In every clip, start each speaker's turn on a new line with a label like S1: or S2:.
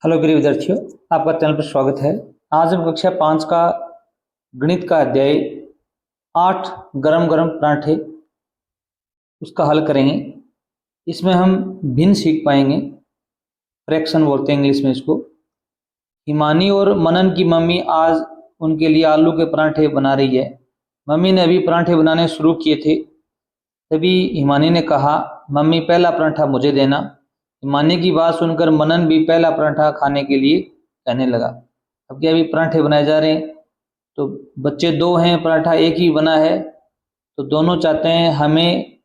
S1: Hello प्रिय विद्यार्थियों, आपका चैनल पर स्वागत है। आज हम कक्षा 5 का गणित का अध्याय 8 गरम गरम पराठे उसका हल करेंगे। इसमें हम भिन्न सीख पाएंगे, फ्रैक्शन बोलते हैं इंग्लिश में इसको। हिमानी और मनन की मम्मी आज उनके लिए आलू के पराठे बना रही है। मम्मी ने अभी पराठे बनाने शुरू किए थे, तभी हिमानी ने कहा, मम्मी पहला पराठा मुझे देना। हिमानी की बात सुनकर मनन भी पहला पराठा खाने के लिए कहने लगा। अब क्या अभी पराठे बनाए जा रहे हैं, तो बच्चे दो हैं, पराठा एक ही बना है, तो दोनों चाहते हैं हमें,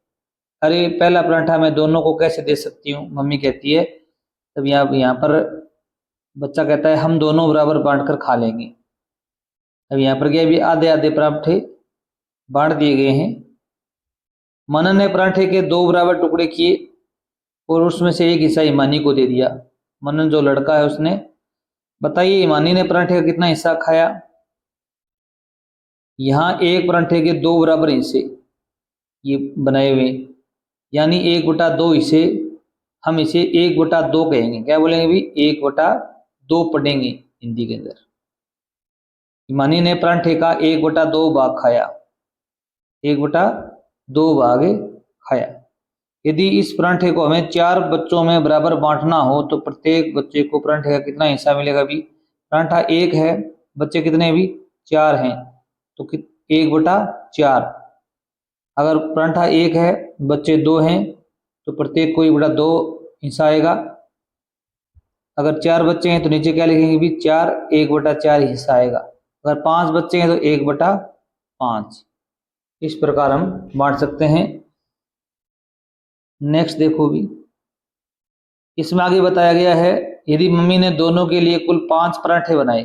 S1: अरे पहला पराठा मैं दोनों को कैसे दे सकती हूँ, मम्मी कहती है। तब यहाँ पर बच्चा कहता है हम दोनों बराबर बांट कर खा लेंगे। अब यहाँ पर क्या अभी आधे आधे पराठे बांट दिए गए हैं। मनन ने पराठे के दो बराबर टुकड़े किए और उसमें से एक हिस्सा हिमानी को दे दिया। मनन जो लड़का है उसने, बताइए हिमानी ने पराठे का कितना हिस्सा खाया। यहाँ एक पराठे के दो बराबर हिस्से ये बनाए हुए, यानी 1/2 हिस्से, हम इसे 1/2 कहेंगे। क्या बोलेंगे भी, 1/2 पढ़ेंगे हिंदी के अंदर। हिमानी ने पराठे का 1/2 भाग खाया, 1/2 भाग खाया। यदि इस पराठे को हमें 4 बच्चों में बराबर बांटना हो तो प्रत्येक बच्चे को पराठे का कितना हिस्सा मिलेगा भी। पराठा 1 है, बच्चे कितने भी 4 हैं, तो 1/4। अगर पराठा 1 है, बच्चे 2 हैं, तो प्रत्येक को 1/2 हिस्सा आएगा। अगर 4 बच्चे हैं तो नीचे क्या लिखेंगे भी, 4 1/4 हिस्सा आएगा। अगर 5 बच्चे हैं तो 1/5। इस प्रकार हम बांट सकते हैं। नेक्स्ट देखो भी, इसमें आगे बताया गया है, यदि मम्मी ने दोनों के लिए कुल 5 पराठे बनाए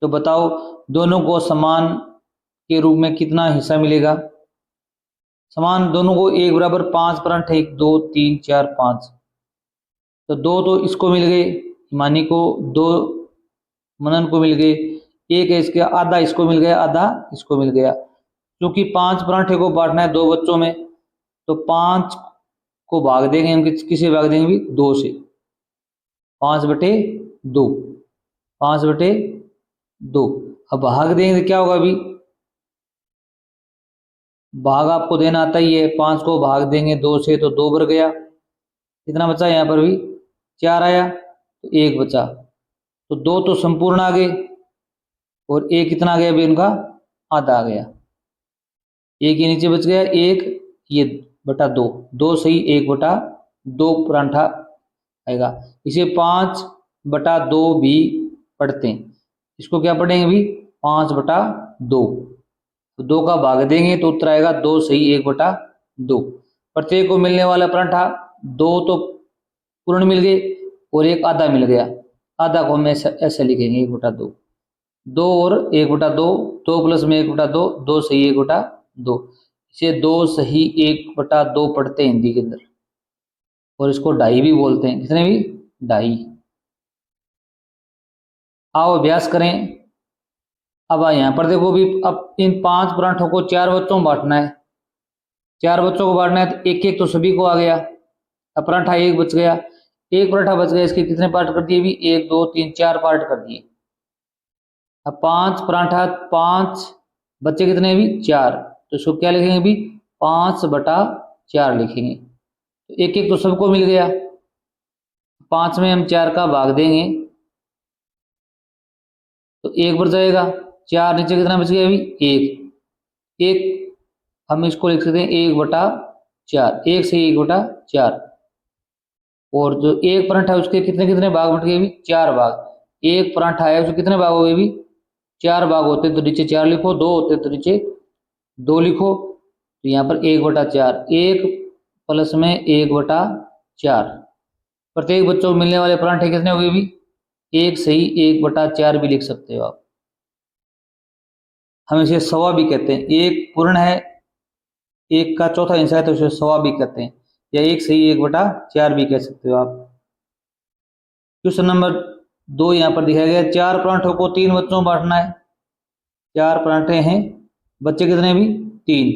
S1: तो बताओ दोनों को समान के रूप में कितना हिस्सा मिलेगा। समान दोनों को एक बराबर 5 पराठे, 1 2 3 4 5, तो 2 तो इसको मिल गए हिमानी को, 2 मनन को मिल गए, एक है इसके आधा इसको मिल गया, आधा इसको मिल गया। क्योंकि 5 पराठे को बांटना है 2 बच्चों में, तो 5 को भाग देंगे हम, किसे भाग देंगे भी, 2 से। 5/2, 5/2। अब भाग देंगे तो क्या होगा अभी, भाग आपको देना आता ही है। 5 को भाग देंगे 2 से तो 2 बढ़ गया, कितना बचा यहाँ पर भी 4 आया, तो 1 बचा। तो 2 तो संपूर्ण आ गए और 1 कितना आ गया अभी उनका, आधा आ गया। 1 ये नीचे बच गया, 1 ये बटा 2, 2 सही 1/2 पराठा आएगा। इसे 5/2 भी पढ़ते हैं। इसको क्या पढ़ेंगे भी, 5/2। तो 2 का भाग देंगे तो उत्तर आएगा 2 सही 1/2। प्रत्येक को मिलने वाला पराठा 2 तो पूर्ण मिल गए और 1 आधा मिल गया। आधा को हम ऐसे लिखेंगे 1/2, 2 और 1/2, 2 प्लस में 1/2, 2 सही 1/2। इसे 2 सही 1/2 पढ़ते हैं हिंदी के अंदर, और इसको ढाई भी बोलते हैं। कितने भी, ढाई। आओ अभ्यास करें। अब यहाँ पर देखो भी, अब इन 5 पराठों को 4 बच्चों में बांटना है। 4 बच्चों को बांटना है तो एक एक तो सभी को आ गया। अब पराठा 1 बच गया, 1 पराठा बच गया, इसके कितने पार्ट कर दिए भी, 1 2 3 4 पार्ट कर दिए। अब 5 पराठा, 5 बच्चे कितने भी 4, तो इसको क्या लिखेंगे भी, 5/4 लिखेंगे। तो एक एक तो सबको मिल गया, 5 में हम 4 का भाग देंगे तो 1 बढ़ जाएगा। 4 नीचे कितना बच गया अभी, 1 हम इसको लिख सकते हैं 1/4, 1 से 1/4। और जो 1 पराठा उसके कितने कितने भाग बट गए भी, 4 भाग। 1 पराठा है उसके कितने भाग हो गए भी, 4 भाग होते तो नीचे 4 लिखो, 2 होते तो नीचे 2 लिखो। तो यहाँ पर 1/4, 1 प्लस में 1/4। प्रत्येक बच्चों को मिलने वाले पराठे कितने हो गए भी, 1 सही 1/4 भी लिख सकते हो आप। हम इसे सवा भी कहते हैं, 1 पूर्ण है, 1 का चौथा हिस्सा है तो इसे सवा भी कहते हैं, या 1 सही 1/4 भी कह सकते हो आप। क्वेश्चन नंबर 2 यहाँ पर दिखाया गया, 4 पराठों को 3 बच्चों में बांटना है। 4 पराठे हैं, बच्चे कितने भी 3,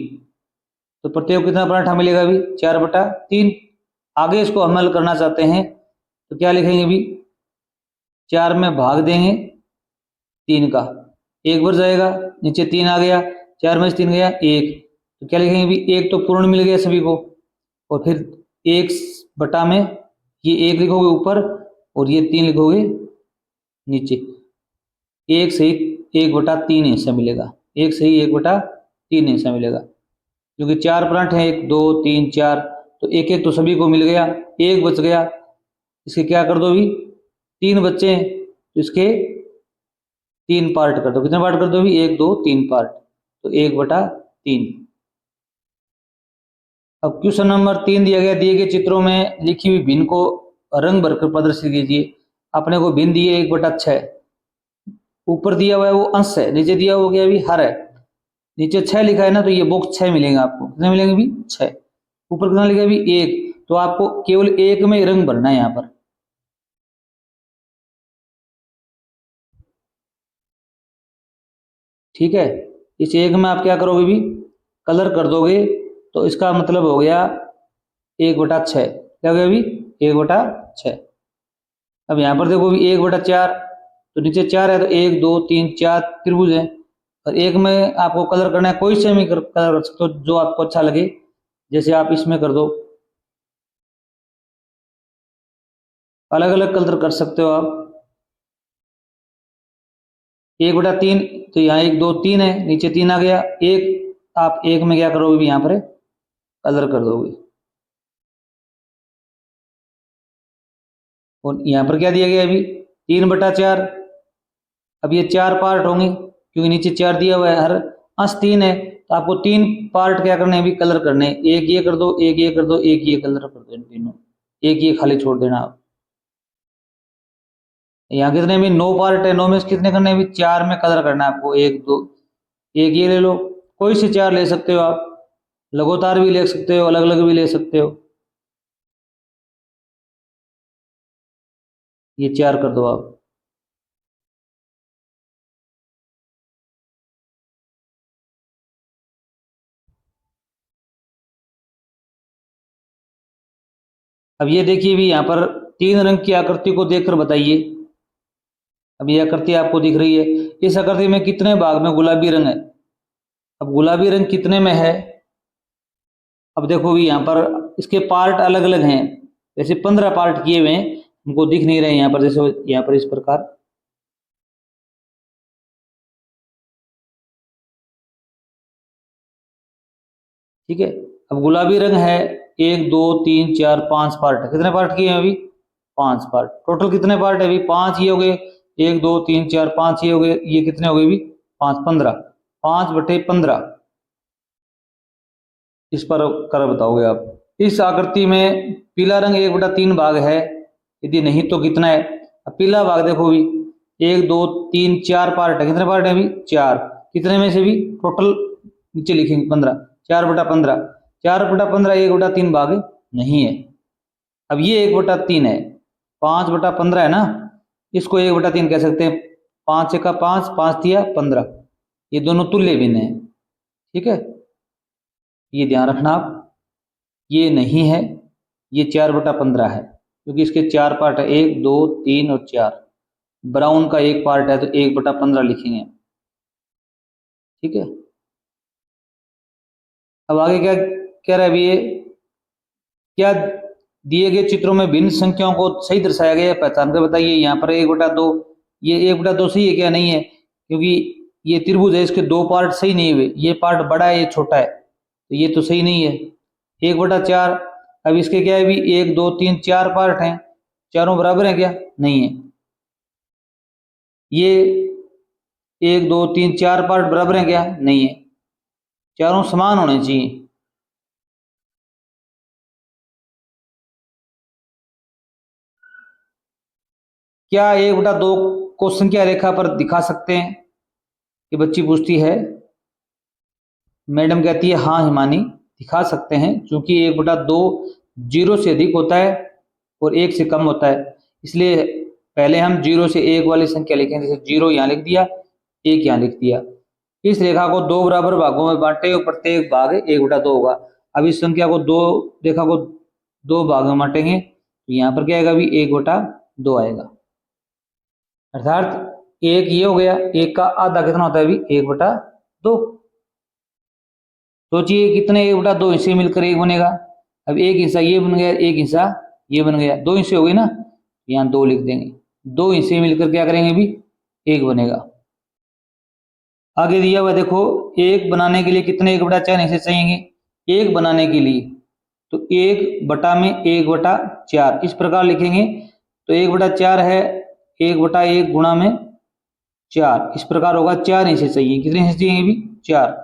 S1: तो प्रत्येक को कितना पराठा मिलेगा भी, 4/3। आगे इसको हम हल करना चाहते हैं तो क्या लिखेंगे भी, 4 में भाग देंगे 3 का, 1 बच जाएगा, नीचे 3 आ गया, 4 में से 3 गया 1, तो क्या लिखेंगे भी 1 तो पूर्ण मिल गया सभी को, और फिर 1 बटा में ये 1 लिखोगे ऊपर और ये 3 लिखोगे नीचे, 1 सही 1 बटा 3 हिस्सा मिलेगा, 1 सही 1 बटा 3 हिस्सा मिलेगा, क्योंकि 4 प्लांट हैं, 1 2 3 4, तो एक एक तो सभी को मिल गया, 1 बच गया, इसके क्या कर दो भी 3 बच्चे हैं, तो इसके 3 पार्ट कर दो, कितने पार्ट कर दो भी 1 2 3 पार्ट, तो 1 बटा 3। अब क्वेश्चन नंबर 3 दिया गया, दिए गए चित्रों में लिखी हुई भिन्न को रंग भरकर प्रदर्शित कीजिए। अपने को भिन्न दिए 1/6, ऊपर दिया हुआ है वो अंश है, नीचे दिया हो गया भी हर है, नीचे 6 लिखा है ना, तो ये बॉक्स 6 मिलेंगे आपको, कितने मिलेंगे भी 6, ऊपर कितना लिखा है भी 1, तो आपको केवल 1 में रंग भरना है यहाँ पर। ठीक है, इस 1 में आप क्या करोगे भी कलर कर दोगे, तो इसका मतलब हो गया 1/6, क्या हो गया भी 1/6। अब यहाँ पर देखो भी 1/4, तो नीचे 4 है, तो 1 2 3 4 त्रिभुज है, और 1 में आपको कलर करना है, कोई से भी कलर कर सकते हो जो आपको अच्छा लगे, जैसे आप इसमें कर दो, अलग अलग कलर कर सकते हो आप। 1/3, तो यहाँ 1 2 3 है, नीचे 3 आ गया, एक आप 1 में क्या करोगे भी यहाँ पर कलर कर दोगे, और यहाँ पर क्या दिया गया अभी 3/4, अब ये 4 पार्ट होंगे, क्योंकि नीचे 4 दिया हुआ है, हर अंश 3 है, तो आपको 3 पार्ट क्या करने हैं भी कलर करने हैं, एक ये कर दो, एक ये कर दो, एक ये कलर कर दो, इन तीनों, एक ये खाली छोड़ देना आप। यहाँ कितने भी 9 पार्ट है, 9 में से कितने करने हैं भी 4 में कलर करना है आपको, 1 2, एक ये ले लो, कोई से 4 ले सकते हो आप, लगातार भी ले सकते हो, अलग अलग भी ले सकते हो, ये 4 कर दो आप। अब ये देखिए भी यहाँ पर 3 रंग की आकृति को देखकर बताइए। अब ये आकृति आपको दिख रही है, इस आकृति में कितने भाग में गुलाबी रंग है, अब गुलाबी रंग कितने में है, अब देखो भी यहाँ पर इसके पार्ट अलग अलग हैं, जैसे 15 पार्ट किए हुए हैं, हमको दिख नहीं रहे यहाँ पर, जैसे यहाँ पर इस प्रकार, ठीक है। अब गुलाबी रंग है 1 2 3 4 5 पार्ट, कितने पार्ट किए हैं अभी 5 पार्ट, टोटल कितने पार्ट है अभी 5 ही हो गए, 1 2 3 4 5 ही हो गए, ये कितने हो गए भी 5 15, 5/15, इस पर कर बताओगे आप। इस आकृति में पीला रंग 1/3 भाग है, यदि नहीं तो कितना है, अब पीला भाग देखो भी 1 2 3 4 पार्ट है, कितने पार्ट है अभी 4, कितने में से भी टोटल नीचे लिखेंगे 15, 4/15, 4/15 1/3 भाग नहीं है। अब ये 1/3 है, 5/15 है ना, इसको 1/3 कह सकते हैं, 5 का 5, 5 दिया 15, ये दोनों तुल्य भिन्न है, ठीक है, ये ध्यान रखना आप, ये नहीं है, ये 4/15 है, क्योंकि इसके 4 पार्ट है 1 2 3 और 4, ब्राउन का 1 पार्ट है, तो 1/15 लिखेंगे, ठीक है। अब आगे क्या कह रहा है अभी ये, क्या दिए गए चित्रों में भिन्न संख्याओं को सही दर्शाया गया है, पहचान कर बताइए। यहाँ पर 1/2, ये 1/2 सही है क्या, नहीं है, क्योंकि ये त्रिभुज है, इसके 2 पार्ट सही नहीं हुए, ये पार्ट बड़ा है ये छोटा है, तो ये तो सही नहीं है। 1/4, अब इसके क्या है भी 1 2 3 4 पार्ट हैं, चारों बराबर हैं क्या, नहीं है, ये 1 2 3 4 पार्ट बराबर हैं क्या, नहीं है, चारों समान होने चाहिए। क्या 1/2 को संख्या रेखा पर दिखा सकते हैं, ये बच्ची पूछती है। मैडम कहती है हाँ हिमानी दिखा सकते हैं, क्योंकि 1/2 जीरो से अधिक होता है और 1 से कम होता है, इसलिए पहले हम 0 से 1 वाली संख्या लिखेंगे, जैसे 0 यहाँ लिख दिया, 1 यहाँ लिख दिया। इस रेखा को 2 बराबर भागों में बांटे और प्रत्येक भाग 1/2 होगा। अब इस संख्या को रेखा को 2 भागों में बांटेंगे, तो यहाँ पर क्या आएगा भी 1/2 आएगा। अर्थात एक ये हो गया, एक का आधा कितना होता है अभी 1/2। सोचिए कितने 1/2 हिस्से मिलकर एक बनेगा। अब एक हिस्सा ये बन गया, एक हिस्सा ये बन गया, 2 हिस्से हो गए ना, यहाँ 2 लिख देंगे। 2 हिस्से मिलकर क्या करेंगे अभी, एक बनेगा। आगे दिया हुआ देखो, एक बनाने के लिए कितने 1/4 हिस्से चाहिए। एक बनाने के लिए तो 1/1 इस प्रकार लिखेंगे। तो 1/4 है 1/1 गुणा में 4, इस प्रकार होगा। 4 हिस्से चाहिए, कितने हिस्से चाहिए अभी 4।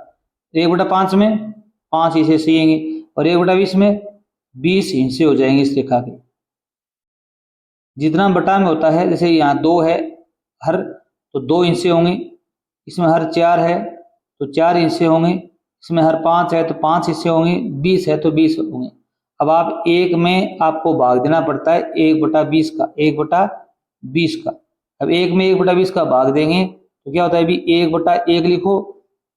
S1: 1/5 में 5 हिस्से चाहिए और 1/20 में 20 हिस्से हो जाएंगे इस रेखा के। जितना बटा में होता है, जैसे यहाँ 2 है हर, तो 2 हिस्से होंगे। इसमें हर 4 है तो 4 हिस्से होंगे। इसमें हर 5 है तो 5 हिस्से होंगे। 20 है तो 20 होंगे। अब आप एक में आपको भाग देना पड़ता है 1/20 का, 1/20 का। अब एक में 1/20 का भाग देंगे तो क्या होता है अभी 1/1 लिखो,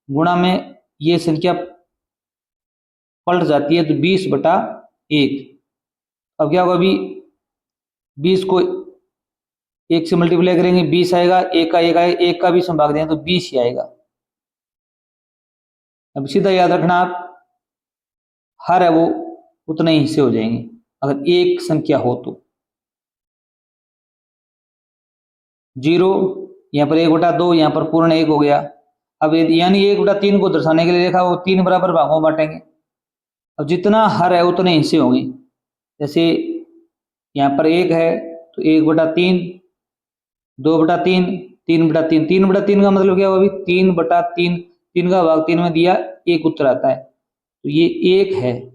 S1: गुणा में ये संख्या पलट जाती है तो 20/1। अब क्या होगा अभी 20 को 1 से मल्टीप्लाई करेंगे 20 आएगा, 1 का 1 आएगा, 1 का 20 में भाग देंगे तो 20 ही आएगा। अब सीधा याद रखना आप, हर है वो उतने ही हिस्से हो जाएंगे अगर एक संख्या हो तो। 0 यहाँ पर 1/2, यहाँ पर पूर्ण 1 हो गया। अब यानी 1/3 को दर्शाने के लिए देखा वो 3 बराबर भागों में बांटेंगे। अब जितना हर है उतने हिस्से होंगे। जैसे यहाँ पर 1 है तो 1/3, 2/3, 3/3। 3/3 का मतलब क्या हुआ अभी 3/3, 3 का भाग 3 में दिया 1 उत्तर आता है। तो ये 1 है,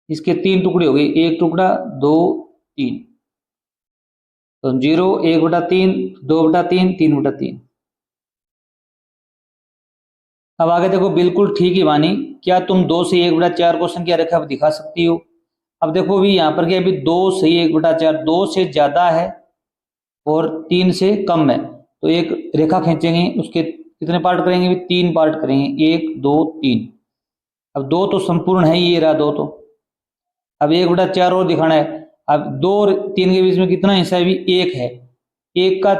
S1: इसके 3 टुकड़े हो गए, 1 टुकड़ा 2 3। तो 0 1/3, 2/3, 3/3। अब आगे देखो, बिल्कुल ठीक ही मानी, क्या तुम 2 से 1/4 को संख्या रेखा पर दिखा सकती हो। अब देखो भी यहाँ पर क्या अभी 2 से 1/4, 2 से ज्यादा है और 3 से कम है, तो एक रेखा खींचेंगे, उसके कितने पार्ट करेंगे भी 3 पार्ट करेंगे, 1 2 3। अब 2 तो संपूर्ण है, ये रहा 2 तो। अब 1/4 और दिखाना है। अब 2 और 3 के बीच में कितना हिस्सा है भी 1 है। 1 का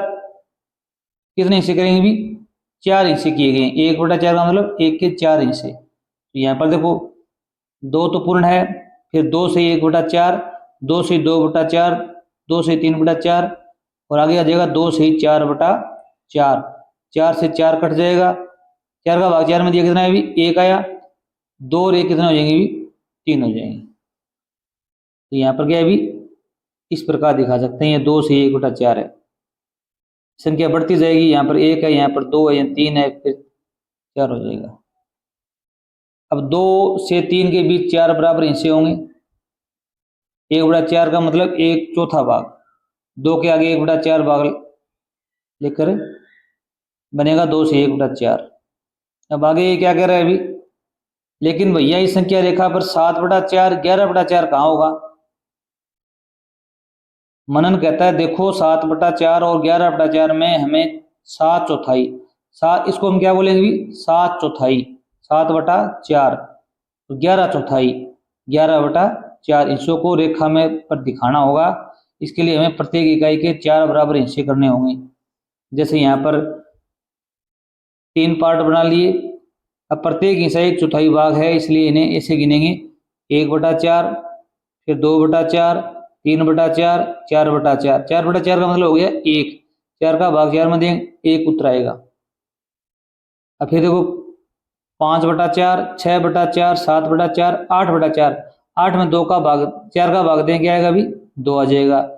S1: कितने हिस्से करेंगे भी 4 हिस्से किए गए। 1/4 का मतलब 1 के 4 हिस्से। तो यहाँ पर देखो 2 तो पूर्ण है, फिर 2 से 1/4, 2 से 2/4, 2 से 3/4 और आगे आ जाएगा 2 से 4/4। 4 से 4 कट जाएगा, 4 का भाग 4 में दिया कितना है अभी 1 आया। 2 और 1 कितने हो जाएंगे अभी 3 हो जाएंगे। तो यहाँ पर क्या है अभी इस प्रकार दिखा सकते हैं, ये 2 से 1/4 है। संख्या बढ़ती जाएगी, यहाँ पर 1 है, यहाँ पर 2 है, यहाँ 3 है, फिर 4 हो जाएगा। अब 2 से 3 के बीच 4 बराबर हिस्से होंगे। 1/4 का मतलब 1/4 भाग, 2 के आगे 1/4 भाग लेकर बनेगा 2 से 1/4। अब आगे ये क्या कह रहा है अभी, लेकिन भैया इस संख्या रेखा पर 7/4, 11/4 कहाँ होगा। मनन कहता है देखो 7/4 और 11/4 में हमें 7/4, 7 इसको हम क्या बोलेंगे भी 7/4, 7/4 तो 11/4, 11/4 हिस्सों को रेखा में पर दिखाना होगा। इसके लिए हमें प्रत्येक इकाई के 4 बराबर हिस्से करने होंगे। जैसे यहाँ पर 3 पार्ट बना लिए। अब प्रत्येक हिस्सा 1/4 भाग है, इसलिए इन्हें ऐसे गिनेंगे 1/4, फिर 2/4, 3/4, 4/4। 4/4 का मतलब हो गया 1, 4 का भाग 4 में देंगे 1 उत्तर आएगा। अब फिर देखो 5/4, 6/4, 7/4, 8/4। 8 में 2 का भाग 4 का भाग देंगे क्या आएगा अभी 2 आ जाएगा।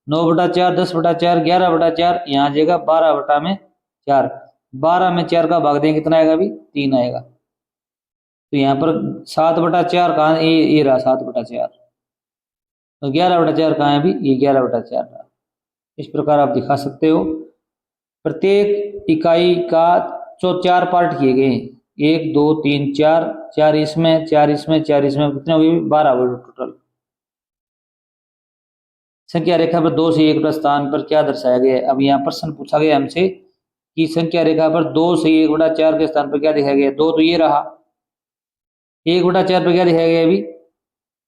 S1: 9/4, 10/4, 11/4, यहाँ आ जाएगा 12/4। 12 में 4 का भाग देंगे कितना आएगा अभी 3 आएगा। तो यहाँ पर 7/4 कहाँ, ये रहा 7/4। तो 11/4 कहाँ है अभी, ये 11/4 रहा। इस प्रकार आप दिखा सकते हो। प्रत्येक इकाई का जो 4 पार्ट किए गए, 1 2 3 4, 4 इसमें 4 इसमें 4 इसमें, कितने हो गए 12 हो गए टोटल। संख्या रेखा पर 2 से 1 स्थान पर क्या दर्शाया गया है। अब यहाँ प्रश्न पूछा गया हमसे कि संख्या रेखा पर 2 से 1/4 के स्थान पर क्या दिखाया गया है। 2 तो ये रहा, 1/4 पर क्या दिखाया गया है अभी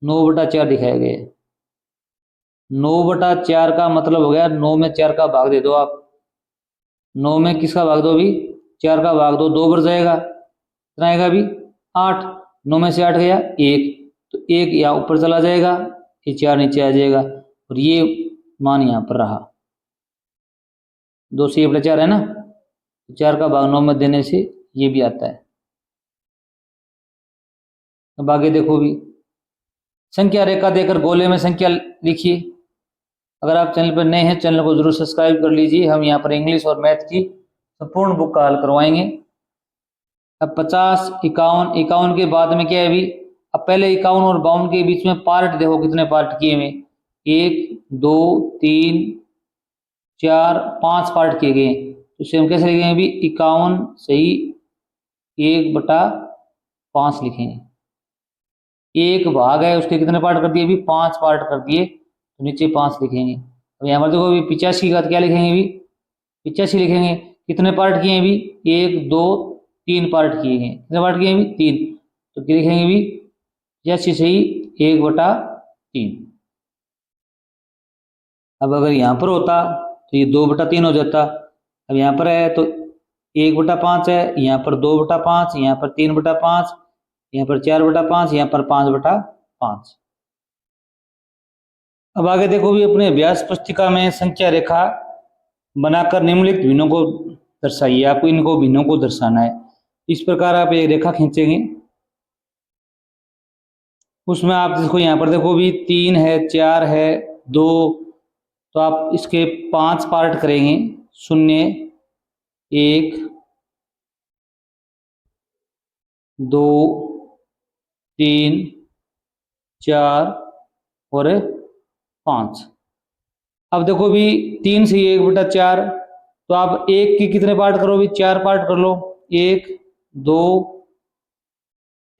S1: 9/4 दिखाया गया है। 9/4 का मतलब हो गया 9 में 4 का भाग दे दो आप। 9 में किसका भाग दो अभी? 4 का भाग दो, 2 बढ़ जाएगा, कितना आएगा अभी? 8। 9 में से 8 गया 1, तो 1 यहाँ ऊपर चला जाएगा, ये 4 नीचे आ जाएगा, और ये मान यहाँ पर रहा। 2 से 4 है ना, 4 का भाग 9 में देने से ये भी आता है। अब आगे देखो भी, संख्या रेखा देकर गोले में संख्या लिखिए। अगर आप चैनल पर नए हैं, चैनल को जरूर सब्सक्राइब कर लीजिए। हम यहाँ पर इंग्लिश और मैथ की संपूर्ण बुक का हल करवाएंगे। अब 50, 51, 51 के बाद में क्या है अभी? अब पहले 51 और 52 के बीच में पार्ट देखो कितने पार्ट किए हुए, 1 2 3 4 5 पार्ट किए गए। तो इसे हम कैसे लिखेंगे अभी? 51 सही 1/5 लिखेंगे। एक भाग है उसके कितने पार्ट कर दिए अभी? 5 पार्ट कर दिए, तो नीचे 5 लिखेंगे। अब यहाँ पर देखो अभी 85 का क्या लिखेंगे अभी? 85 लिखेंगे। कितने पार्ट किए अभी? 1 2 3 पार्ट किए हैं। कितने पार्ट किए अभी? 3, तो क्या लिखेंगे अभी? 85 सही 1/3। अब अगर यहाँ पर होता तो ये 2/3 हो जाता। अब यहाँ पर है तो 1/5 है, यहाँ पर 2/5, यहाँ पर 3/5, यहाँ पर 4/5, यहाँ पर 5/5। अब आगे देखो भी, अपने अभ्यास पुस्तिका में संख्या रेखा बनाकर निम्नलिखित भिन्नों को दर्शाइए। आपको इनको भिन्नों को दर्शाना है। इस प्रकार आप एक रेखा खींचेंगे, उसमें आप देखो यहाँ पर देखो भी 3 है, 4 है, 2, तो आप इसके 5 पार्ट करेंगे, 0 1 2 3 4 और 5। अब देखो भी 3 से 1/4, तो आप 1 के कितने पार्ट करो भी? 4 पार्ट कर लो, 1 2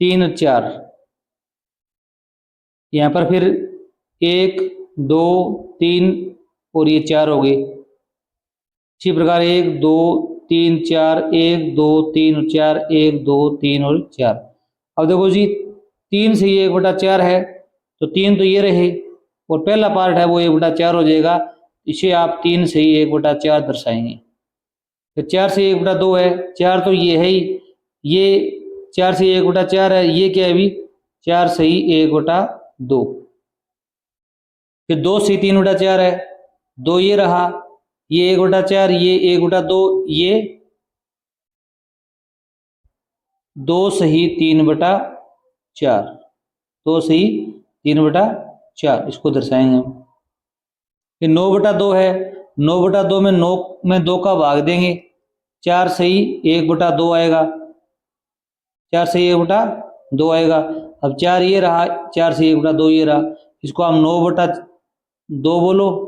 S1: 3 4। यहाँ पर फिर 1 2 3 और ये 4 हो गए। इसी प्रकार 1 2 3 4, 1 2 3 4, 1 2 3 और 4। अब देखो जी 3 से ये 1/4 है, तो 3 तो ये रहे, और पहला पार्ट है वो 1/4 हो जाएगा। इसे आप 3 से ही 1/4 दर्शाएंगे। फिर 4 से 1/2 है, 4 तो ये है ही, ये 4 से 1/4 है, ये क्या है अभी? 4 से ही 1/2। फिर 2 से 3/4 है, 2 ये रहा, ये 1/4, ये 1/2, ये 2 सही 3/4, 2 सही 3/4, इसको दर्शाएंगे हम। फिर 9/2 है, 9/2 में 9 में 2 का भाग देंगे, 4 सही 1/2 आएगा, 4 से 1/2 आएगा। अब 4 ये रहा, 4 से 1/2 ये रहा, इसको हम 9/2 बोलो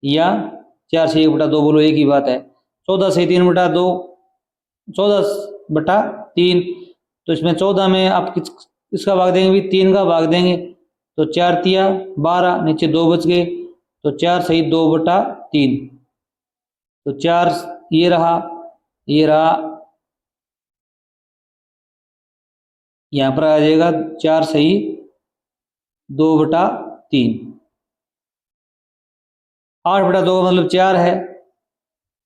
S1: या 4 से 1/2 बोलो, एक ही बात है। 14 से 3/2, 14/3, तो इसमें 14 में आप किसका भाग देंगे भी? 3 का भाग देंगे, तो 4 तिया 12, नीचे 2 बच गए, तो 4 सही 2/3, तो 4 ये रहा, ये रहा, यहाँ पर आ जाएगा 4 सही 2/3। 8/2 का मतलब 4 है,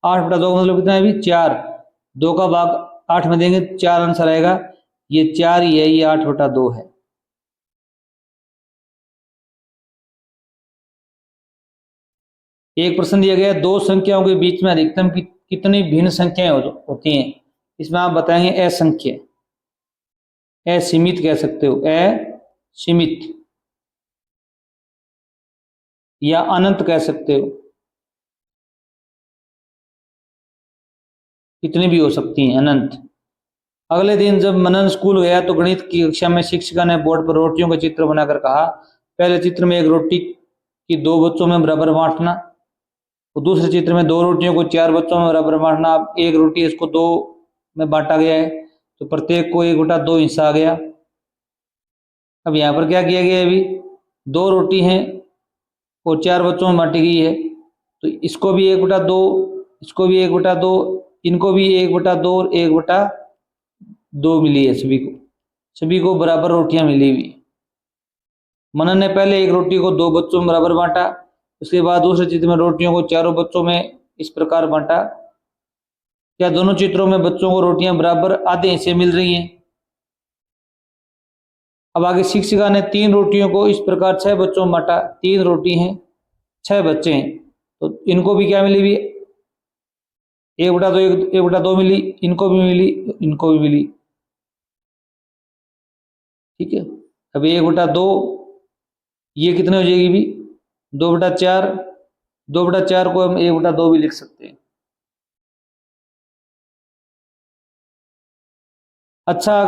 S1: 8/2 का मतलब कितना है अभी? 4। 2 का भाग 8 में देंगे, 4 आंसर आएगा, ये 4 ही है, ये 8/2 है। एक प्रश्न दिया गया है, दो संख्याओं के बीच में अधिकतम कितनी भिन्न संख्याएं होती हैं? इसमें आप बताएंगे असंख्य, असीमित कह सकते हो, असीमित या अनंत कह सकते हो, कितनी भी हो सकती हैं, अनंत। अगले दिन जब मनन स्कूल गया तो गणित की कक्षा में शिक्षिका ने बोर्ड पर रोटियों का चित्र बनाकर कहा, पहले चित्र में एक रोटी की 2 बच्चों में बराबर बांटना, और दूसरे चित्र में 2 रोटियों को 4 बच्चों में बराबर बांटना। अब एक रोटी है, इसको 2 में बांटा गया है, तो प्रत्येक को 1/2 हिस्सा आ गया। अब यहाँ पर क्या किया गया है अभी? 2 रोटी हैं और 4 बच्चों में बांटी गई है, तो इसको भी 1/2, इसको भी 1/2, इनको भी 1/2 और 1/2 मिली है, सभी को बराबर रोटियां मिली हुई। मनन ने पहले एक रोटी को दो बच्चों में बराबर बांटा, उसके बाद दूसरे चित्र में रोटियों को चारों बच्चों में इस प्रकार बांटा। क्या दोनों चित्रों में बच्चों को रोटियां बराबर आधे हिस्से मिल रही हैं? अब आगे शिक्षिका ने 3 रोटियों को इस प्रकार 6 बच्चों में बांटा। 3 रोटी हैं, 6 बच्चे हैं, तो इनको भी क्या मिली? भी 1/2 1/2 मिली, इनको भी मिली, इनको भी मिली। ठीक है, अब 1/2 ये कितने हो जाएगी? भी 2/4। 2/4 को हम 1/2 भी लिख सकते हैं। अच्छा,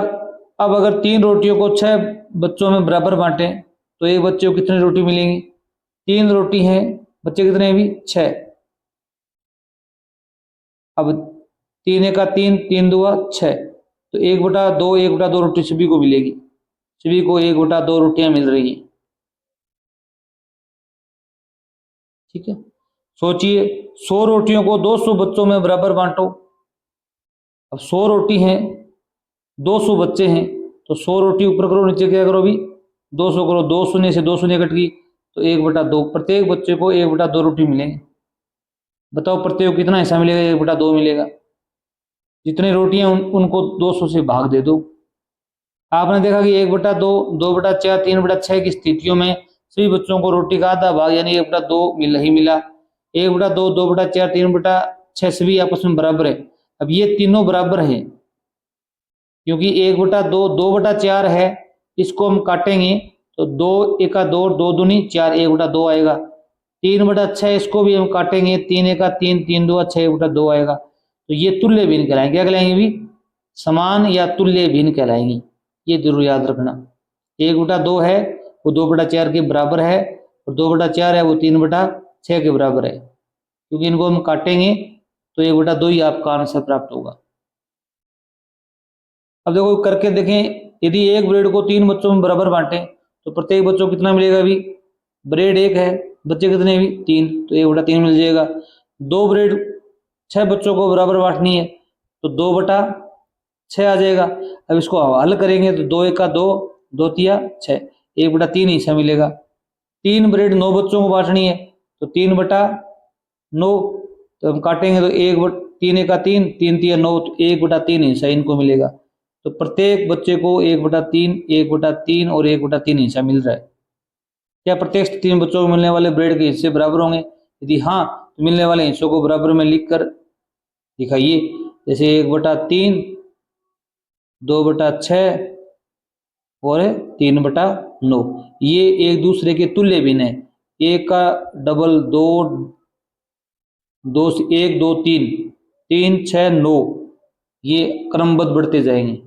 S1: अब अगर 3 रोटियों को 6 बच्चों में बराबर बांटे तो एक बच्चे को कितनी रोटी मिलेंगी? 3 रोटी हैं, बच्चे कितने हैं? भी 6। अब 3 1 का 3, 3 2 6, तो 1/2 1/2 रोटी सभी को मिलेगी। सभी को 1/2 रोटियां मिल रही हैं। ठीक है, सोचिए 100 रोटियों को 200 बच्चों में बराबर बांटो। अब 100 रोटी हैं, 200 बच्चे हैं, तो 100 रोटी ऊपर करो, नीचे क्या करो? भी 200 करो। 2 शून्य से 2 शून्य कट गई, तो 1/2। प्रत्येक बच्चे को 1/2 रोटी मिलेंगे। बताओ प्रत्येक को कितना हिस्सा मिलेगा? 1/2 मिलेगा। जितनी रोटियां उनको 200 से भाग दे दो। आपने देखा कि 1/2, 2/4, 3/6 की स्थितियों में सभी बच्चों को रोटी का आधा भाग यानी 1/2 मिल ही मिला। 1/2, 2/4, 3/6 सभी आपस में बराबर है। अब ये तीनों बराबर हैं, क्योंकि 1/2 2/4 है, इसको हम काटेंगे तो 2 1 2, 2 दूनी 4, 1/2 आएगा। 3/6 इसको भी हम काटेंगे, 3 1 3, 3 2 6, 1/2 आएगा। तो ये तुल्य भिन्न कहलाएंगे। क्या कहलाएंगे? भी समान या तुल्य भिन्न कहलाएंगी। ये जरूर याद रखना। 1/2 है वो 2/4 के बराबर है, और 2/4 है वो 3/6 के बराबर है। क्योंकि इनको हम काटेंगे तो 1/2 ही आपका आंसर प्राप्त होगा। अब देखो करके देखें, यदि एक ब्रेड को 3 बच्चों में बराबर बांटे तो प्रत्येक बच्चों को कितना मिलेगा? भी ब्रेड 1 है, बच्चे कितने? भी 3, तो 1/3 मिल जाएगा। 2 ब्रेड 6 बच्चों को बराबर बांटनी है तो 2/6 आ जाएगा। अब इसको हल करेंगे तो 2 1 2, 2 3 6, 1/3 हिस्सा मिलेगा। 3 ब्रेड 9 बच्चों को बांटनी है तो 3/9, तो हम काटेंगे तो 3 1 3, 3 3 9, तो 1/3 हिस्सा इनको मिलेगा। तो प्रत्येक बच्चे को 1/3, 1/3 और 1/3 हिस्सा मिल रहा है। क्या प्रत्येक 3 बच्चों को मिलने वाले ब्रेड के हिस्से बराबर होंगे? यदि हाँ, तो मिलने वाले हिस्सों को बराबर में लिखकर दिखाइए। जैसे 1/3, 2/6 और 3/9, ये एक दूसरे के तुल्य भिन्न है। एक का डबल 2, 2 से 1 2 3, 3 6 9, ये क्रमबद्ध बढ़ते जाएंगे।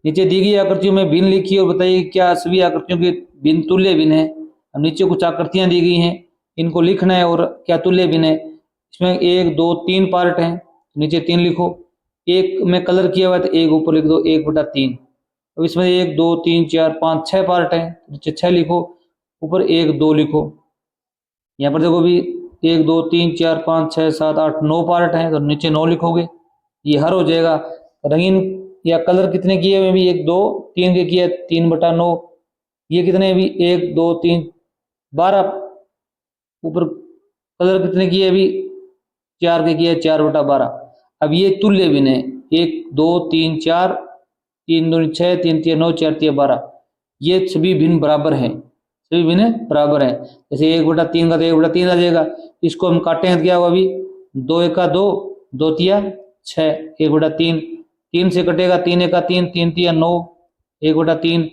S1: नीचे दी गई आकृतियों में भिन्न लिखिए और बताइए क्या सभी आकृतियों के भिन्न तुल्य भिन्न है। अब नीचे कुछ आकृतियां दी गई हैं, इनको लिखना है और क्या तुल्य भिन्न है। इसमें 1 2 3 पार्ट हैं, नीचे 3 लिखो। एक में कलर किया हुआ है तो 1 ऊपर लिख दो, 1/3। अब इसमें 1 2 3 4 5 6 पार्ट हैं, नीचे 6 लिखो, ऊपर 1 2 लिखो। यहाँ पर देखो भी 1 2 3 4 5 6 7 8 9 पार्ट हैं, तो नीचे 9 लिखोगे, ये हर हो जाएगा। रंगीन या कलर कितने किए हुए? भी 1 2 3 के किए, 3/9। ये कितने? भी 1 2 3 12। ऊपर कलर कितने किए? भी 4 के किए, 4/12। अब ये तुल्य भिन्न है, 1 2 3 4, 3 2 6, 3 3 9, 4 3 12, ये सभी भिन्न बराबर हैं, सभी भिन्न बराबर हैं। जैसे 1/3 का तो 1/3 आ जाएगा, इसको हम काटें तो क्या होगा? भी 2 1 2, 2 3 6, 1/3। 3 से कटेगा 3 1 3, 3 3 9, 1/3।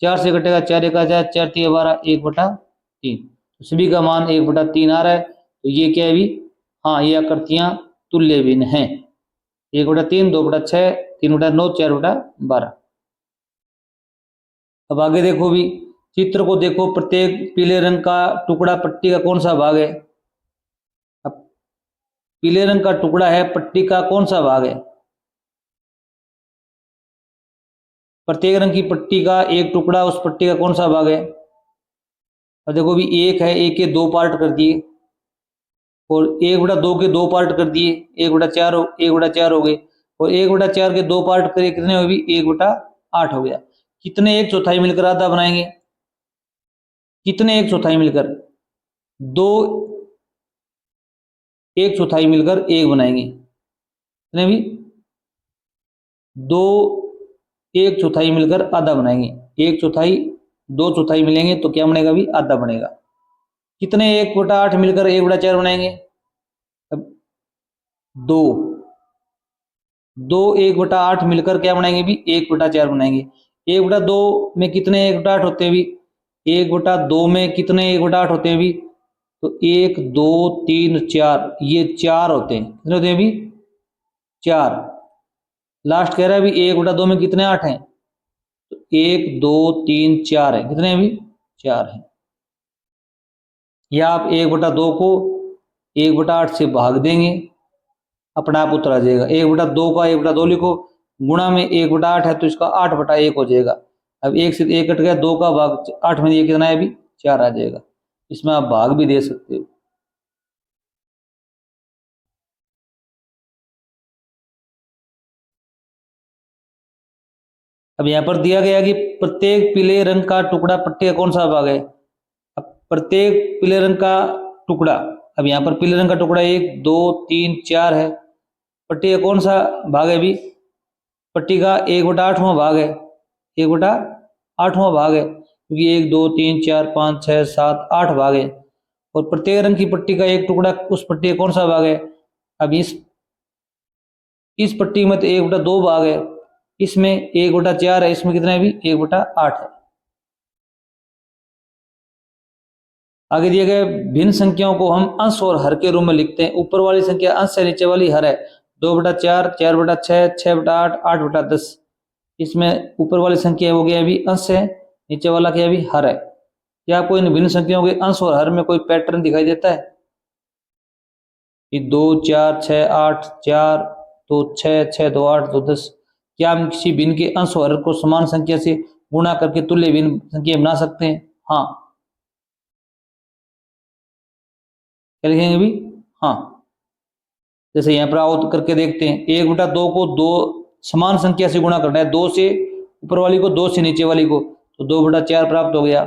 S1: 4 से कटेगा 4 1 4, 4 3 12, 1/3। तो सभी का मान 1/3 आ रहा है। तो ये क्या है? भी हाँ, ये आकृतियां तुल्य भिन्न हैं। 1/3, 2/6, 3/9, 4/12। अब आगे देखो भी, चित्र को देखो, प्रत्येक पीले रंग का टुकड़ा पट्टी का कौन सा भाग है? अब पीले रंग का टुकड़ा है, पट्टी का कौन सा भाग है? प्रत्येक रंग की पट्टी का एक टुकड़ा, उस पट्टी का कौन सा भाग है? अब देखो भी 1 है, 1 के 2 पार्ट कर दिए, और 1/2 के 2 पार्ट कर दिए, 1/4 हो गए, और 1/4 के 2 पार्ट करे कितने हो? भी 1/8 हो गया। कितने 1/4 मिलकर आधा बनाएंगे? कितने एक चौथाई मिलकर, दो एक चौथाई मिलकर एक बनाएंगे, कितने भी, दो एक चौथाई मिलकर आधा बनाएंगे, एक चौथाई दो चौथाई मिलेंगे तो क्या बनेगा भी, आधा बनेगा। कितने एक बटा आठ मिलकर एक बटा चार बनाएंगे, अब दो, दो एक बटा आठ मिलकर क्या बनाएंगे भी, एक बटा चार बनाएंगे। एक बटा दो में कितने एक बटा आठ होते हैं भी, एक बटा दो में कितने एक बटा आठ होते हैं भी, तो एक दो तीन चार, ये चार होते हैं, कितने होते हैं भी, चार। लास्ट कह रहा है भी एक बटा दो में कितने आठ हैं, तो एक दो तीन चार है, कितने हैं भी, चार है। या आप एक बटा दो को एक बटा आठ से भाग देंगे, अपना आप उत्तर आ जाएगा। एक बटा दो का एक बटा दो लिखो, गुणा में एक बटा आठ है तो इसका आठ बटा एक हो जाएगा। अब एक से एक कट गया, दो का भाग आठ में ये कितना है भी, चार आ जाएगा। इसमें आप भाग भी दे सकते हो। अब यहां पर दिया गया कि प्रत्येक पीले रंग का टुकड़ा पट्टी का कौन सा भाग है। अब प्रत्येक पीले रंग का टुकड़ा, अब यहां पर पीले रंग का टुकड़ा एक दो तीन चार है, पट्टी का कौन सा भाग है भी, पट्टी का एक बटा आठवां भाग है, एक बटा आठवां भाग है, क्योंकि एक दो तीन चार पाँच छः सात आठ भाग है। और प्रत्येक रंग की पट्टी का एक टुकड़ा उस पट्टी का कौन सा भाग है। अब इस पट्टी में तो एक बटा दो भाग है, इसमें एक बटा चार है, इसमें कितना है भी, एक बटा आठ है। आगे दिए गए भिन्न संख्याओं को हम अंश और हर के रूप में लिखते हैं। ऊपर वाली संख्या अंश है, नीचे वाली हर है। दो बटा चार, चार बटा छः, छः बटा आठ, आठ बटा दस। इसमें ऊपर वाली संख्या हो गया अभी अंश है, नीचे वाला क्या अभी हर है। क्या आपको इन भिन्न संख्याओं के अंश और हर में कोई पैटर्न दिखाई देता है कि दो चार छः आठ, चार दो छः, छः दो आठ, दो दस। क्या हम किसी भिन्न के अंश और हर को समान संख्या से गुणा करके तुल्य भिन्न संख्या बना सकते हैं। हाँ, क्या लिखेंगे अभी, हाँ। जैसे यहाँ पर आओ करके देखते हैं, एक बटा दो को दो समान संख्या से गुणा करना है, दो से ऊपर वाली को, दो से नीचे वाली को, तो दो बटा चार प्राप्त हो गया।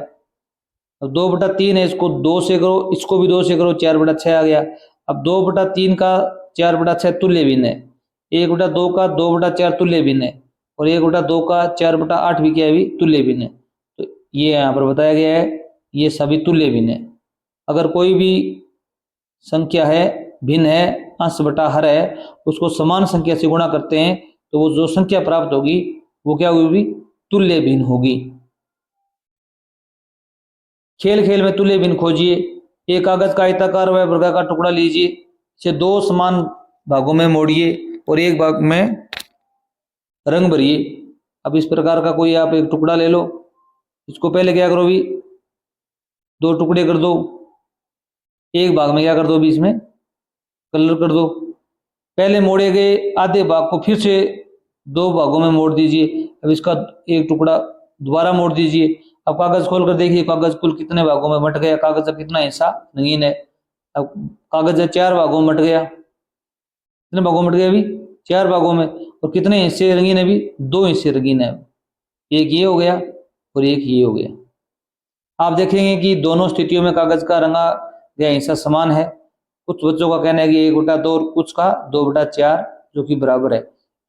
S1: अब दो बटा तीन है, इसको दो से करो, इसको भी दो से करो, चार बटा छः आ गया। अब दो बटा तीन का चार बटा छः तुल्य भिन्न है, एक बटा दो का दो बटा चार तुल्य भिन्न है, और एक बटा दो का चार बटा आठ भी क्या है भी तुल्य भिन्न है। तो ये यहाँ पर बताया गया है, ये सभी तुल्य भिन्न है। अगर कोई भी संख्या है भिन्न है, अंश बटा हर है, उसको समान संख्या से गुणा करते हैं तो वो जो संख्या प्राप्त होगी वो क्या होगी, तुल्य भिन्न होगी। खेल खेल में तुल्य भिन्न खोजिए। एक कागज का आयताकार व वर्गाकार टुकड़ा लीजिए, इसे दो समान भागों में मोड़िए और एक भाग में रंग भरिए। अब इस प्रकार का कोई आप एक टुकड़ा ले लो, इसको पहले क्या करो भी, दो टुकड़े कर दो, एक भाग में क्या कर दो भी, इसमें कलर कर दो। पहले मोड़े गए आधे भाग को फिर से दो भागों में मोड़ दीजिए। अब इसका एक टुकड़ा दोबारा मोड़ दीजिए। अब कागज खोल कर देखिए, कागज कुल कितने भागों में बंट गया, कागज का कितना हिस्सा रंगीन है। अब कागज चार भागों में बंट गया, कितने भागों में बंट गया अभी, चार भागों में। और कितने हिस्से रंगीन है अभी, दो हिस्से रंगीन है। एक ये हो गया और एक ये हो गया। आप देखेंगे कि दोनों स्थितियों में कागज का रंगा गया हिस्सा समान है। कुछ बच्चों का कहना है कि एक बटा दो और कुछ का दो बटा चार जो कि बराबर है।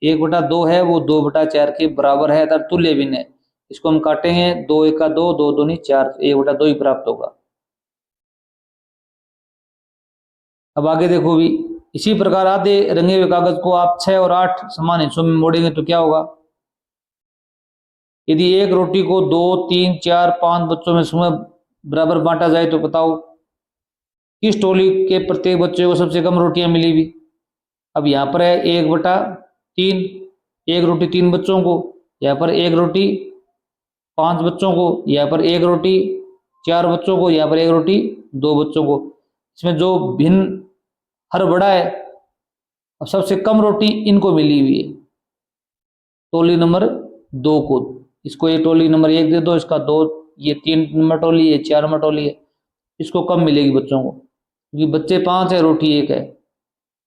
S1: एक बटा दो है वो दो बटा चार के बराबर है, अर्थात तुल्य भिन्न है। इसको हम काटेंगे, दो एक का दो, दो दूनी चार, एक बटा दो ही प्राप्त होगा। अब आगे देखो भी, इसी प्रकार आधे रंगे हुए कागज को आप 6 और 8 समान हिस्सों में मोड़ेंगे तो क्या होगा। यदि एक रोटी को 2, 3, 4, 5 बच्चों में समय बराबर बांटा जाए तो बताओ किस टोली के प्रत्येक बच्चे को सबसे कम रोटियां मिली भी। अब यहाँ पर है 1/3, एक रोटी 3 बच्चों को, यहाँ पर एक रोटी 5 बच्चों को, यहाँ पर एक रोटी 4 बच्चों को, यहाँ पर एक रोटी 2 बच्चों को। इसमें जो भिन्न हर बड़ा है, अब सबसे कम रोटी इनको मिली हुई है, टोली नंबर 2 को। इसको ये टोली नंबर 1 दे दो, इसका 2, ये 3 नंबर टोली है, 4 नंबर टोली है, इसको कम मिलेगी बच्चों को, क्योंकि बच्चे 5 है, रोटी 1 है।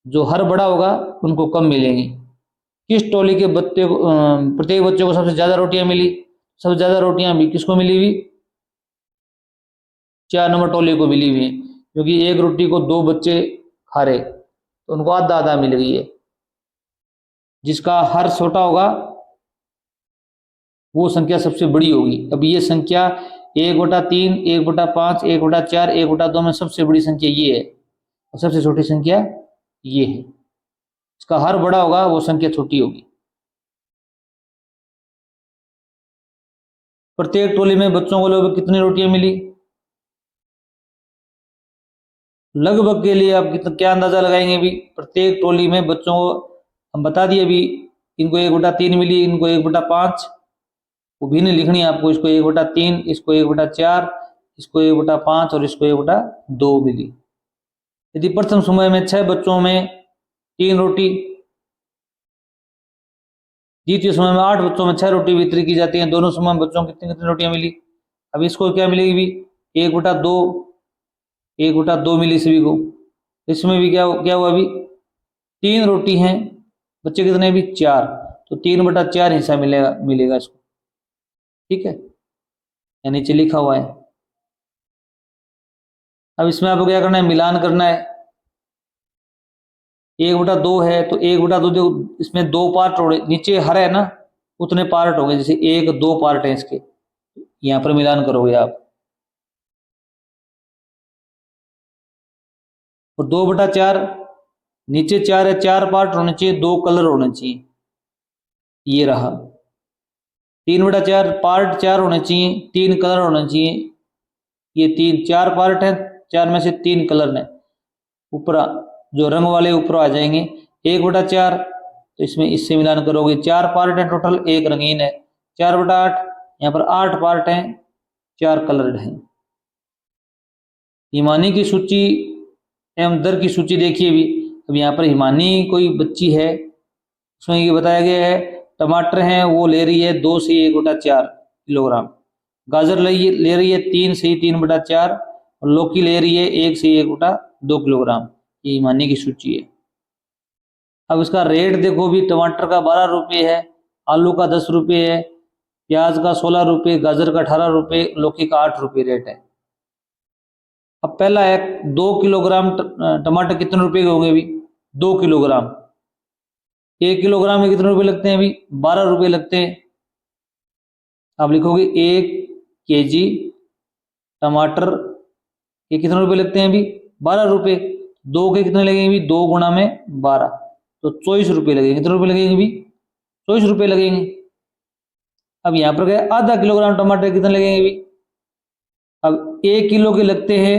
S1: जो हर बड़ा होगा उनको कम मिलेंगी। किस टोली के बच्चे को प्रत्येक बच्चे को सबसे ज्यादा रोटियां मिली, सबसे ज्यादा रोटियां भी किसको मिली हुई, 4 नंबर टोली को मिली हुई है, क्योंकि एक रोटी को 2 बच्चे खा रहे, तो उनको आधा आधा मिल गई है। जिसका हर छोटा होगा वो संख्या सबसे बड़ी होगी। अब ये संख्या 1/3, 1/5, 1/4, 1/2 में सबसे बड़ी संख्या ये है और सबसे छोटी संख्या ये है। इसका हर बड़ा होगा वो संख्या छोटी होगी। प्रत्येक टोली में बच्चों को लगभग कितनी रोटियां मिली? लगभग के लिए आप कितना क्या अंदाजा लगाएंगे? भी प्रत्येक टोली में बच्चों को हम बता दिए भी, इनको 1/3 मिली, इनको 1/5, वो भी नहीं लिखनी है आपको। इसको 1/3, इसको 1/4, इसको 1/5 और इसको 1/2 मिली। यदि प्रथम समूह में 6 बच्चों में 3 रोटी, द्वितीय समूह में 8 बच्चों में 6 रोटी वितरित की जाती है। दोनों समूह में बच्चों को कितनी कितनी रोटियां मिली? अब इसको क्या मिलेगी भी? 1/2, 1/2 मिली सभी को। इसमें भी क्या हुआ अभी? 3 रोटी हैं, बच्चे कितने भी? 4, तो 3/4 हिस्सा मिलेगा इसको। ठीक है, या नीचे लिखा हुआ है। अब इसमें आपको क्या करना है? मिलान करना है। 1/2 है तो 1/2, इसमें 2 पार्ट हो रहे, नीचे हर है ना, उतने पार्ट होंगे, जैसे 1, 2 पार्ट हैं इसके, यहां पर मिलान करोगे आप। और 2/4, नीचे 4 है, 4 पार्ट होने चाहिए, 2 कलर होने चाहिए, ये रहा। 3/4 पार्ट 4 होने चाहिए, 3 कलर होने चाहिए, ये 4 पार्ट है, 4 में से 3 कलर है, ऊपर जो रंग वाले ऊपर आ जाएंगे। 1/4 तो इसमें इससे मिलान करोगे, 4 पार्ट है टोटल, 1 रंगीन है। 4/8 यहाँ पर 8 पार्ट हैं, 4 कलर्ड हैं। हिमानी की सूची एवं दर की सूची देखिए भी। अब यहाँ पर हिमानी कोई बच्ची है, उसमें ये बताया गया है टमाटर हैं वो ले रही है 2 से 1/4 किलोग्राम, गाजर ले रही है 3 से 3/4 और लौकी ले रही है 1 से 1/2 किलोग्राम। ये हिमानी की सूची है। अब इसका रेट देखो भी, टमाटर का 12 रुपये है, आलू का 10 रुपये है, प्याज का 16 रुपये, गाजर का 18 रुपये, लौकी का 8 रुपये रेट है। अब पहला है 2 किलोग्राम टमाटर कितने रुपए के होंगे भी? 2 किलोग्राम, 1 किलोग्राम में कितने रुपए लगते हैं अभी? 12 रुपये लगते हैं। आप लिखोगे 1 केजी टमाटर ये कितने रुपए लगते हैं अभी? 12 रुपये। 2 के कितने लगेंगे अभी? 2 गुणा में 12, तो 24 रुपये लगेंगे। कितने रुपये लगेंगे अभी? 24 रुपये लगेंगे। अब यहाँ पर गए आधा किलोग्राम टमाटर कितने लगेंगे अभी? अब 1 किलो के लगते हैं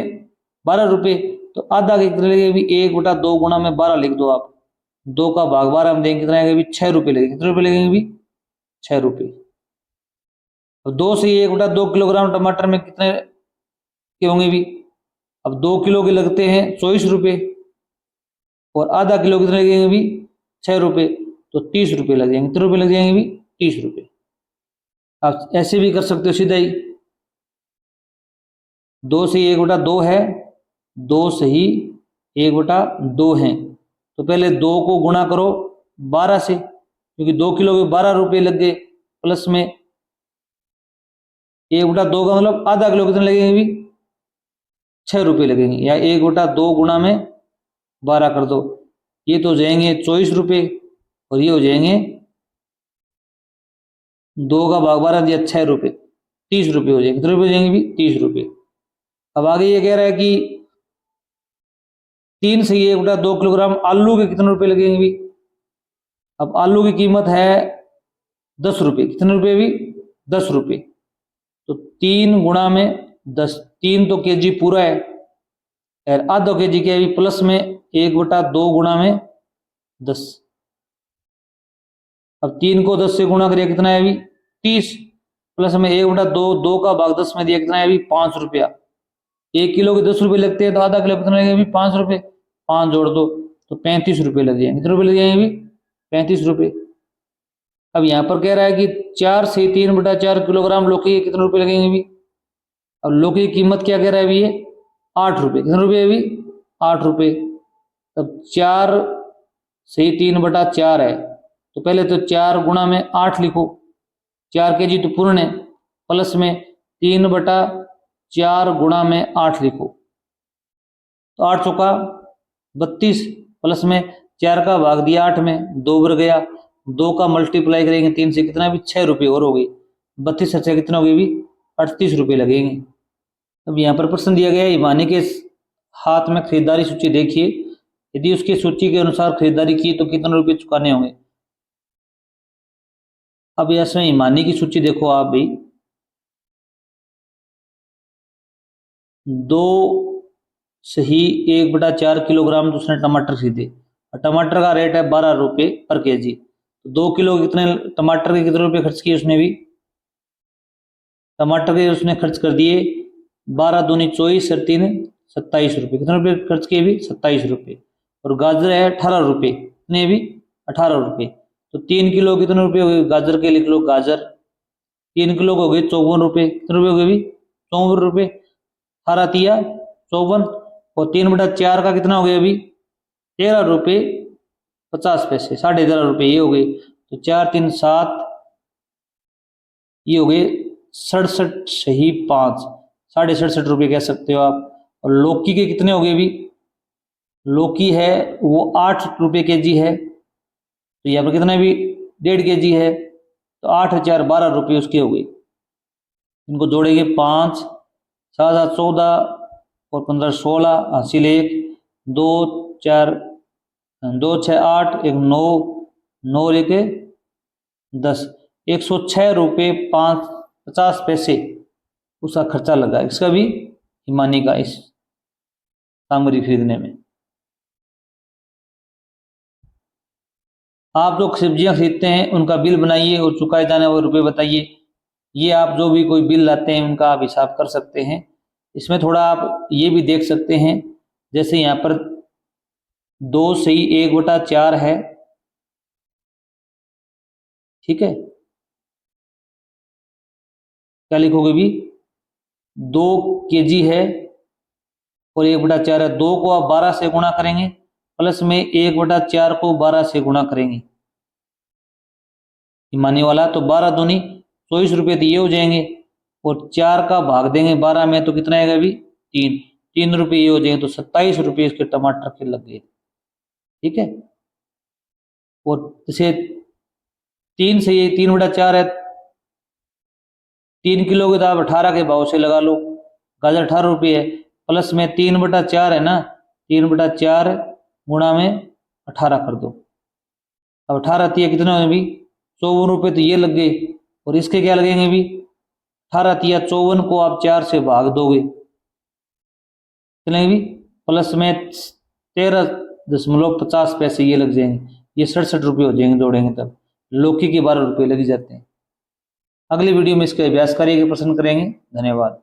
S1: 12 रुपये, तो आधा के कितने लगेंगे अभी? 1/2 गुणा में 12 लिख दो आप, 2 का भाग 12 हम देंगे, कितना आएगा अभी? 6 रुपये लगेंगे। कितने रुपये लगेंगे अभी? 6 रुपये। और 2 से 1/2 किलोग्राम टमाटर में कितने के होंगे भी? अब 2 किलो के लगते हैं 24 रुपये और आधा किलो कितने लगेंगे भी? 6 रुपये, तो 30 रुपये लग जाएंगे। कितने रुपये लग जाएंगे भी? 30 रुपये। आप ऐसे भी कर सकते हो सीधा ही, 2 से 1/2 है, 2 से ही 1/2 है, तो पहले 2 को गुणा करो 12 से, क्योंकि 2 किलो के 12 रुपये लग गए, प्लस में 1/2 का मतलब आधा किलो कितने लगेंगे भी? 6 रुपये लगेंगे, या 1/2 गुणा में 12 कर दो, ये तो हो जाएंगे 24 रुपये और ये हो जाएंगे 2 का भाग 12 दिया 6 रुपये, 30 रुपये हो जाएंगे। कितने रुपये हो जाएंगे भी? 30 रुपये। अब आगे ये कह रहा है कि 3 से 1/2 किलोग्राम आलू के कितने रुपये लगेंगे भी? अब आलू की कीमत है 10 रुपये। कितने रुपये भी? 10 रुपये, तो 3 गुणा में 10, 3 तो केजी पूरा है और आधा केजी के भी प्लस में 1/2 गुणा में 10। अब 3 को 10 से गुणा करिए, कितना है अभी? 30, प्लस में 1/2, 2 का भाग 10 में दिया, कितना है अभी? 5 रुपया। 1 किलो के 10 रुपये लगते हैं, तो आधा किलो कितना लगेगा अभी? 5 रुपये। 5 जोड़ दो तो 35 रुपये लग जाएंगे। कितने रुपये लग जाएंगे अभी? 35 रुपये। अब यहाँ पर कह रहा है कि 4 से 3/4 किलोग्राम लौकी के कितने रुपये लगेंगे अभी? अब लौकी की कीमत क्या कह रहा है अभी? ये 8 रुपये। कितने रुपये अभी? 8 रुपये। तब 4 से 3/4 है, तो पहले तो 4 गुणा में 8 लिखो, 4 केजी तो पूर्ण है, प्लस में 3/4 4 गुणा में 8 लिखो तो 8 चौका 32 प्लस में 4 का भाग दिया 8 में 2 बढ़ गया, 2 का मल्टीप्लाई करेंगे 3 से कितना भी 6 रुपये और हो गई, 32 से कितना हो गई भी 38 रुपये लगेंगे। अब यहाँ पर प्रश्न दिया गया है हिमानी के हाथ में खरीदारी सूची देखिए, यदि उसकी सूची के अनुसार खरीदारी की तो कितने रुपये चुकाने होंगे। अब इसमें हिमानी की सूची देखो आप भी, 2 सही 1/4 किलोग्राम उसने टमाटर खरीदे और टमाटर का रेट है 12 रुपये पर केजी, तो 2 किलो कितने टमाटर के कितने रुपये खर्च किए उसने भी, टमाटर के उसने खर्च कर दिए 12 दूनी 24 और 3 27 रुपये, कितने रुपये खर्च किए भी 27 रुपये। और गाजर है 18 रुपये, कितने भी 18 रुपये, तो 3 किलो कितने रुपये हो गए गाजर के लिख लो, गाजर 3 किलो हो गए 54 रुपये, कितने रुपये हो गए भी 54 रुपये, 18 तिया 54 और 3/4 का कितना हो गया अभी 13 रुपये 50 पैसे, 13.5 रुपये ये हो गए, तो 4 3 7 ये हो गए 67 सही 5, 67.5 रुपये कह सकते हो आप। और लौकी के कितने हो गए भी, लौकी है वो 8 रुपये केजी है, तो यहाँ पर कितना भी 1.5 केजी है, तो 8 4 12 रुपये उसके हो गए। इनको जोड़ेंगे 5 7 7 14 और 15 16 हासिल 1 2 4 2 6 8 1 9 9 और 1 10, 106 रुपये 50 पैसे उसका खर्चा लगा, इसका भी हिमानी का इस सामग्री खरीदने में। आप जो सब्जियां खरीदते हैं उनका बिल बनाइए और चुकाए जाने वाले रुपए बताइए। ये आप जो भी कोई बिल लाते हैं उनका आप हिसाब कर सकते हैं। इसमें थोड़ा आप ये भी देख सकते हैं, जैसे यहाँ पर 2 सही 1/4 है, ठीक है, क्या लिखोगे भी 2 केजी है और 1/4 है, 2 को आप 12 से गुणा करेंगे प्लस में 1/4 को 12 से गुणा करेंगे हिमानी वाला, तो 12 दूनी 24 रुपये तो ये हो जाएंगे और 4 का भाग देंगे 12 में तो कितना आएगा भी 3 रुपये ये हो जाएंगे, तो 27 रुपये इसके टमाटर के लग गए, ठीक है। और जैसे 3 से ये 3/4 है, 3 किलो के तो आप 18 के भाव से लगा लो, गाजर 18 रुपये है प्लस में 3/4 है ना, 3/4 गुणा में 18 कर दो, अब 18 तिया कितना है भी 54 रुपये तो ये लग गए, और इसके क्या लगेंगे भी 18 तिया 54 को आप 4 से भाग दोगे कितने भी प्लस में 13.50 पैसे ये लग जाएंगे, ये 67 रुपये हो जाएंगे जोड़ेंगे तब। लौकी के 12 रुपये लग जाते हैं। अगली वीडियो में इसका अभ्यास करिएगा, पसंद करेंगे। धन्यवाद।